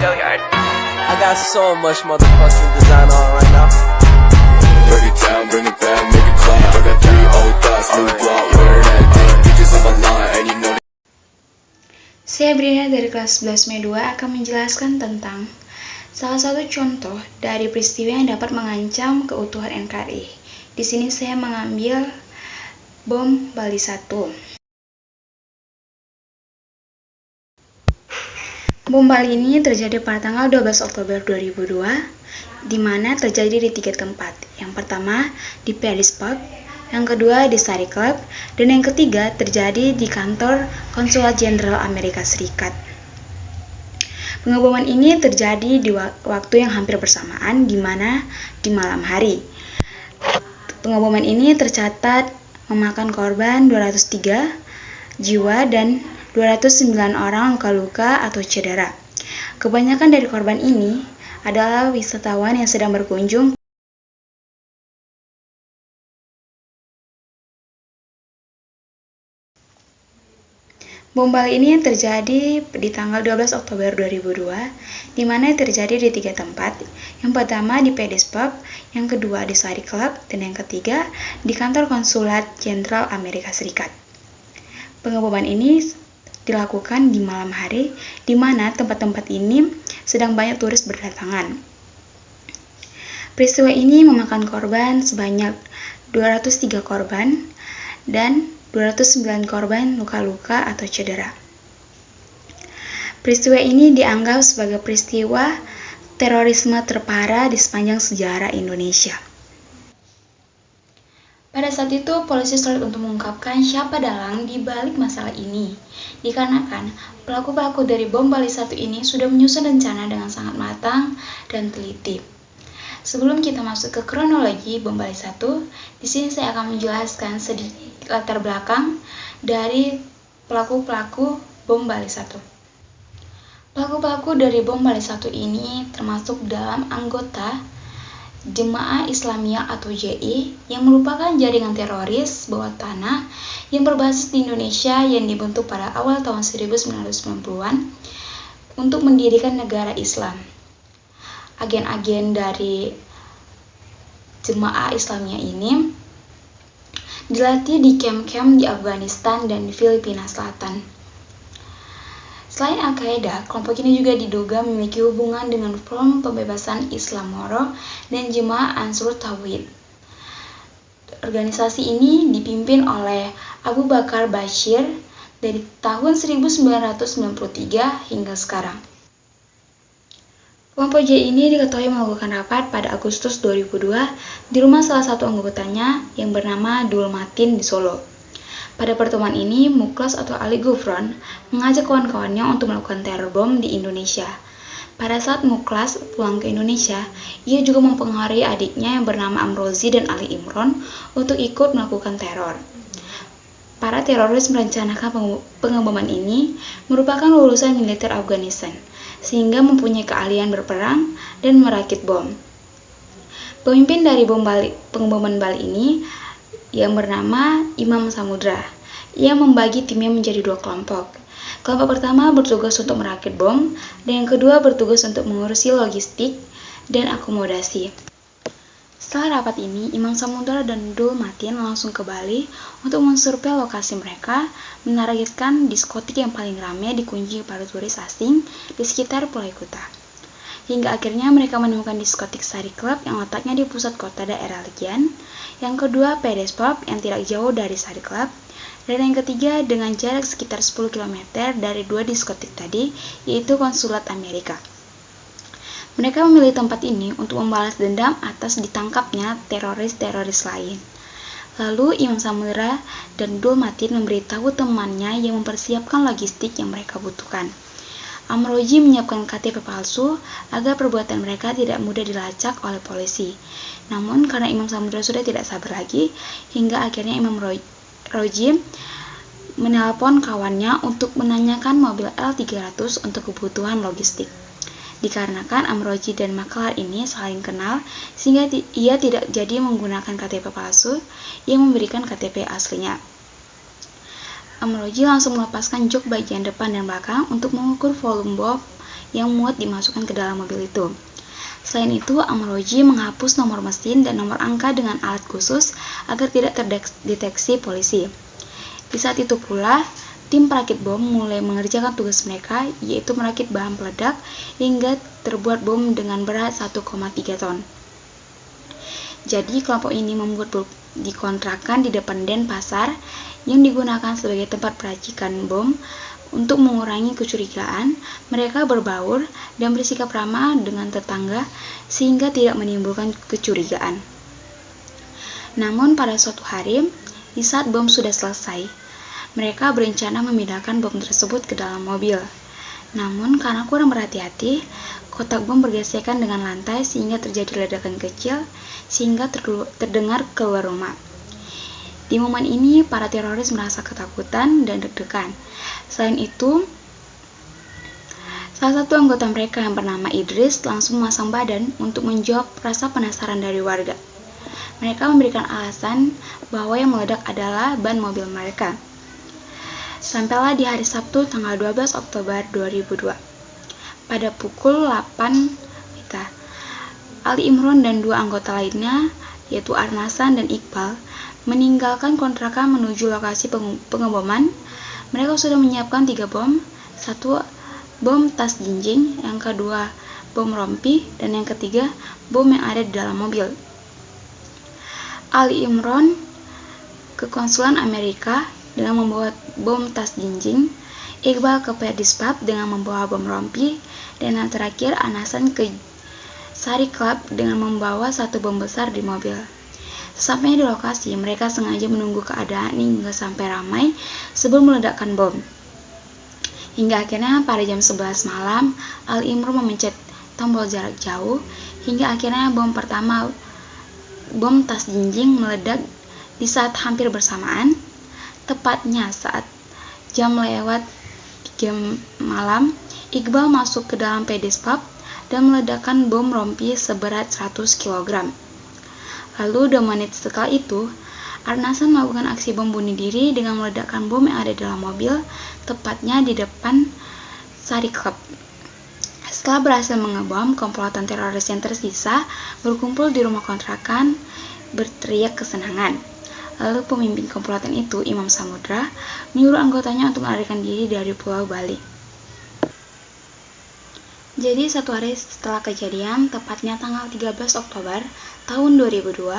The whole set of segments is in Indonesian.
I got so much motherfucking design on right now. Break it down, bring it back, make it clap. I got 3 old thoughts, new block, wear that thing. Bitches on my line, and you know. Saya Brina dari kelas 11 M2 akan menjelaskan tentang salah satu contoh dari peristiwa yang dapat mengancam keutuhan NKRI. Di sini saya mengambil bom Bali 1. Bom Bali ini terjadi pada tanggal 12 Oktober 2002, di mana terjadi di 3 tempat. Yang pertama di Paris Park, yang kedua di Sari Club, dan yang ketiga terjadi di kantor Konsulat Jenderal Amerika Serikat. Pengeboman ini terjadi di waktu yang hampir bersamaan, di mana di malam hari. Pengeboman ini tercatat memakan korban 203 jiwa dan 209 orang luka-luka atau cedera. Kebanyakan dari korban ini adalah wisatawan yang sedang berkunjung. Bom Bali ini terjadi di tanggal 12 Oktober 2002, di mana terjadi di 3 tempat. Yang pertama di Paris Pub, yang kedua di Sari Club, dan yang ketiga di kantor Konsulat Jenderal Amerika Serikat. Pengeboman ini dilakukan di malam hari, di mana tempat-tempat ini sedang banyak turis berdatangan. Peristiwa ini memakan korban sebanyak 203 korban dan 209 korban luka-luka atau cedera. Peristiwa ini dianggap sebagai peristiwa terorisme terparah di sepanjang sejarah Indonesia. Pada saat itu, polisi sulit untuk mengungkapkan siapa dalang di balik masalah ini, dikarenakan pelaku-pelaku dari bom Bali 1 ini sudah menyusun rencana dengan sangat matang dan teliti. Sebelum kita masuk ke kronologi bom Bali 1, di sini saya akan menjelaskan sedikit latar belakang dari pelaku-pelaku bom Bali 1. Pelaku-pelaku dari bom Bali 1 ini termasuk dalam anggota Jemaah Islamiyah atau JI yang merupakan jaringan teroris bawah tanah yang berbasis di Indonesia yang dibentuk pada awal tahun 1990-an untuk mendirikan negara Islam. Agen-agen dari Jemaah Islamiyah ini dilatih di kamp-kamp di Afghanistan dan di Filipina Selatan. Selain Al-Qaeda, kelompok ini juga diduga memiliki hubungan dengan Front Pembebasan Islam Moro dan Jemaah Ansur Tauhid. Organisasi ini dipimpin oleh Abu Bakar Bashir dari tahun 1993 hingga sekarang. Kelompok J ini diketahui melakukan rapat pada Agustus 2002 di rumah salah satu anggotanya yang bernama Dul Matin di Solo. Pada pertemuan ini, Muklas atau Ali Gufron mengajak kawan-kawannya untuk melakukan teror bom di Indonesia. Pada saat Muklas pulang ke Indonesia, ia juga mempengaruhi adiknya yang bernama Amrozi dan Ali Imron untuk ikut melakukan teror. Para teroris merencanakan pengeboman ini merupakan lulusan militer Afghanistan, sehingga mempunyai keahlian berperang dan merakit bom. Pemimpin dari pengeboman Bali ini yang bernama Imam Samudra. Ia membagi timnya menjadi 2 kelompok. Kelompok pertama bertugas untuk merakit bom, dan yang kedua bertugas untuk mengurusi logistik dan akomodasi. Setelah rapat ini, Imam Samudra dan Dul Matin langsung ke Bali untuk mensurvei lokasi mereka, menargetkan diskotik yang paling ramai dikunjungi para turis asing di sekitar Pulau Kuta. Hingga akhirnya mereka menemukan diskotik Sari Club yang letaknya di pusat kota daerah Legian, yang kedua Paris Pub yang tidak jauh dari Sari Club, dan yang ketiga dengan jarak sekitar 10 km dari 2 diskotik tadi, yaitu Konsulat Amerika. Mereka memilih tempat ini untuk membalas dendam atas ditangkapnya teroris-teroris lain. Lalu Imam Samudra dan Dul Matin memberitahu temannya yang mempersiapkan logistik yang mereka butuhkan. Amroji menyiapkan KTP palsu agar perbuatan mereka tidak mudah dilacak oleh polisi. Namun karena Imam Samudra sudah tidak sabar lagi, hingga akhirnya Imam Roji menelpon kawannya untuk menanyakan mobil L300 untuk kebutuhan logistik. Dikarenakan Amroji dan Maklar ini saling kenal, sehingga ia tidak jadi menggunakan KTP palsu yang memberikan KTP aslinya. Amroji langsung melepaskan jok bagian depan dan belakang untuk mengukur volume bom yang muat dimasukkan ke dalam mobil itu. Selain itu, Amrozi menghapus nomor mesin dan nomor angka dengan alat khusus agar tidak terdeteksi polisi. Di saat itu pula, tim perakit bom mulai mengerjakan tugas mereka, yaitu merakit bahan peledak hingga terbuat bom dengan berat 1,3 ton. Jadi, kelompok ini membuat bom di kontrakan di depan Denpasar yang digunakan sebagai tempat peracikan bom. Untuk mengurangi kecurigaan, mereka berbaur dan bersikap ramah dengan tetangga sehingga tidak menimbulkan kecurigaan. Namun pada suatu hari, di saat bom sudah selesai, mereka berencana memindahkan bom tersebut ke dalam mobil. Namun karena kurang berhati-hati, kotak bom bergesekan dengan lantai sehingga terjadi ledakan kecil sehingga terdengar keluar rumah. Di momen ini, para teroris merasa ketakutan dan deg-degan. Selain itu, salah satu anggota mereka yang bernama Idris langsung memasang badan untuk menjawab rasa penasaran dari warga. Mereka memberikan alasan bahwa yang meledak adalah ban mobil mereka. Sampailah di hari Sabtu tanggal 12 Oktober 2002. Pada pukul 8 WITA, Ali Imron dan dua anggota lainnya, yaitu Arnasan dan Iqbal, meninggalkan kontrakan menuju lokasi pengeboman. Mereka sudah menyiapkan 3 bom, 1 bom tas jinjing, yang kedua bom rompi, dan yang ketiga bom yang ada di dalam mobil. Ali Imron ke konsulan Amerika dengan membawa bom tas jinjing, Iqbal ke Pedispub dengan membawa bom rompi, dan yang terakhir Anasan ke Sari Club dengan membawa 1 bom besar di mobil. Sesampainya di lokasi, mereka sengaja menunggu keadaan hingga sampai ramai sebelum meledakkan bom. Hingga akhirnya pada jam 11 malam, Ali Imron memencet tombol jarak jauh, hingga akhirnya bom pertama, bom tas jinjing, meledak di saat hampir bersamaan. Tepatnya saat jam lewat 3 malam, Iqbal masuk ke dalam Pedispub dan meledakkan bom rompi seberat 100 kg. Lalu 2 menit setelah itu, Arnasan melakukan aksi bom bunuh diri dengan meledakkan bom yang ada dalam mobil, tepatnya di depan Sari Club. Setelah berhasil mengebom, komplotan teroris yang tersisa berkumpul di rumah kontrakan berteriak kesenangan. Lalu pemimpin komplotan itu, Imam Samudra, menyuruh anggotanya untuk melarikan diri dari Pulau Bali. Jadi 1 hari setelah kejadian, tepatnya tanggal 13 Oktober tahun 2002,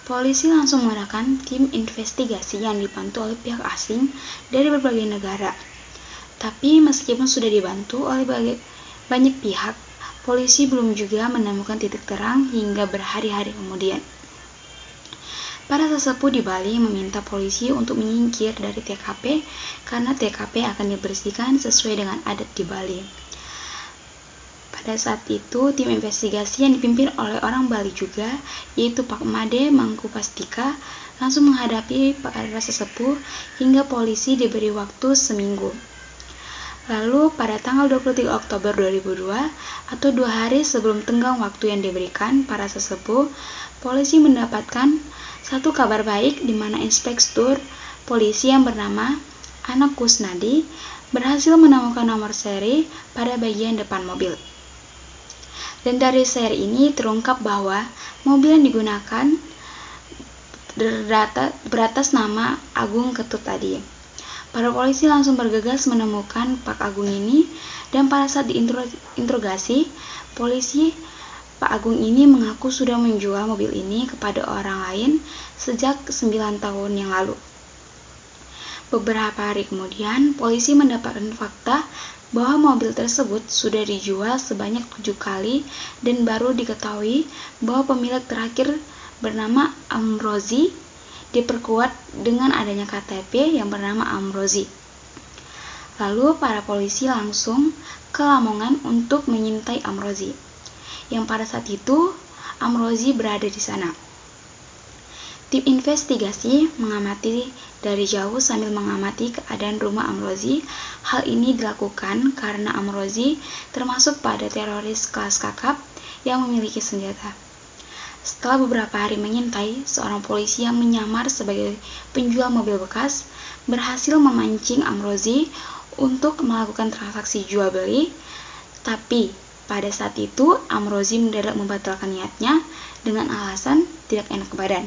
polisi langsung menggunakan tim investigasi yang dibantu oleh pihak asing dari berbagai negara. Tapi meskipun sudah dibantu oleh banyak pihak, polisi belum juga menemukan titik terang hingga berhari-hari kemudian. Para sesepuh di Bali meminta polisi untuk menyingkir dari TKP karena TKP akan dibersihkan sesuai dengan adat di Bali. Pada saat itu, tim investigasi yang dipimpin oleh orang Bali juga, yaitu Pak Made Mangkupastika, langsung menghadapi para sesepuh hingga polisi diberi waktu seminggu. Lalu, pada tanggal 23 Oktober 2002, atau 2 hari sebelum tenggang waktu yang diberikan para sesepuh, polisi mendapatkan satu kabar baik di mana inspektur polisi yang bernama Anak Kusnadi berhasil menemukan nomor seri pada bagian depan mobil. Dan dari seri ini terungkap bahwa mobil yang digunakan beratas nama Agung Ketut tadi. Para polisi langsung bergegas menemukan Pak Agung ini, dan pada saat diinterogasi, polisi Pak Agung ini mengaku sudah menjual mobil ini kepada orang lain sejak 9 tahun yang lalu. Beberapa hari kemudian, polisi mendapatkan fakta bahwa mobil tersebut sudah dijual sebanyak 7 kali dan baru diketahui bahwa pemilik terakhir bernama Amrozi diperkuat dengan adanya KTP yang bernama Amrozi. Lalu para polisi langsung ke Lamongan untuk mengintai Amrozi, yang pada saat itu Amrozi berada di sana. Tim investigasi mengamati dari jauh sambil mengamati keadaan rumah Amrozi. Hal ini dilakukan karena Amrozi termasuk pada teroris kelas kakap yang memiliki senjata. Setelah beberapa hari mengintai, seorang polisi yang menyamar sebagai penjual mobil bekas berhasil memancing Amrozi untuk melakukan transaksi jual beli Tapi pada saat itu Amrozi mendadak membatalkan niatnya dengan alasan tidak enak badan.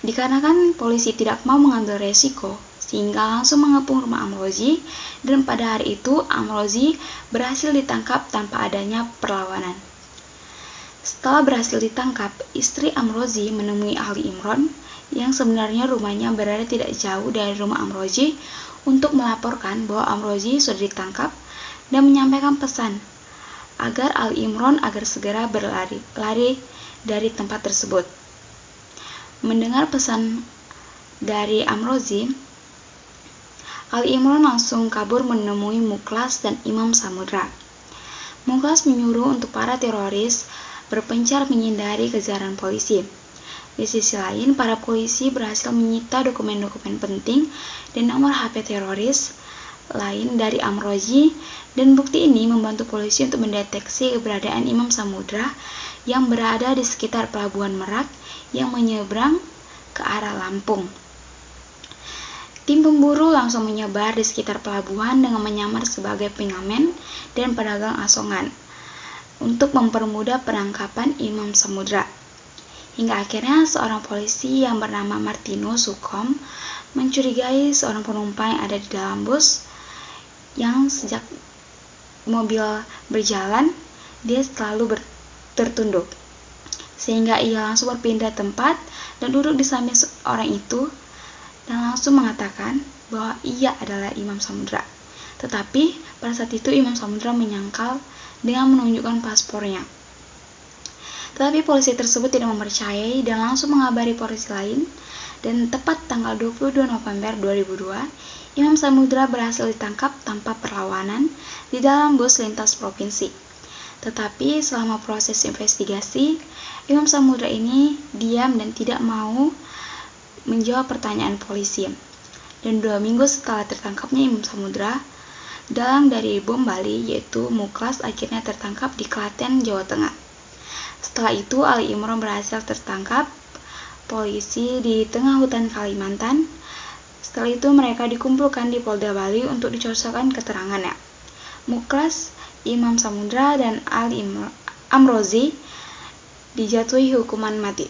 Dikarenakan polisi tidak mau mengambil resiko, sehingga langsung mengepung rumah Amrozi, dan pada hari itu Amrozi berhasil ditangkap tanpa adanya perlawanan. Setelah berhasil ditangkap, istri Amrozi menemui Ali Imron yang sebenarnya rumahnya berada tidak jauh dari rumah Amrozi untuk melaporkan bahwa Amrozi sudah ditangkap dan menyampaikan pesan agar Ali Imron agar segera lari dari tempat tersebut. Mendengar pesan dari Amrozi, Ali Imron langsung kabur menemui Mukhlas dan Imam Samudra. Mukhlas menyuruh untuk para teroris berpencar menghindari kejaran polisi. Di sisi lain, para polisi berhasil menyita dokumen-dokumen penting dan nomor HP teroris lain dari Amrozi, dan bukti ini membantu polisi untuk mendeteksi keberadaan Imam Samudra yang berada di sekitar Pelabuhan Merak yang menyeberang ke arah Lampung. Tim pemburu langsung menyebar di sekitar pelabuhan dengan menyamar sebagai pengamen dan pedagang asongan untuk mempermudah penangkapan Imam Samudra. Hingga akhirnya seorang polisi yang bernama Martino Sukom mencurigai seorang penumpang yang ada di dalam bus yang sejak mobil berjalan dia selalu tertunduk, sehingga ia langsung berpindah tempat dan duduk di samping orang itu dan langsung mengatakan bahwa ia adalah Imam Samudra. Tetapi pada saat itu Imam Samudra menyangkal dengan menunjukkan paspornya. Tetapi polisi tersebut tidak mempercayai dan langsung mengabari polisi lain, dan tepat tanggal 22 November 2002, Imam Samudra berhasil ditangkap tanpa perlawanan di dalam bus lintas provinsi. Tetapi selama proses investigasi, Imam Samudra ini diam dan tidak mau menjawab pertanyaan polisi. Dan 2 minggu setelah tertangkapnya Imam Samudra, dalang dari bom Bali yaitu Mukhlas akhirnya tertangkap di Klaten, Jawa Tengah. Setelah itu Ali Imron berhasil tertangkap polisi di tengah hutan Kalimantan. Setelah itu mereka dikumpulkan di Polda Bali untuk dicocokkan keterangannya. Mukhlas, Imam Samudra, dan Ali Amrozi dijatuhi hukuman mati.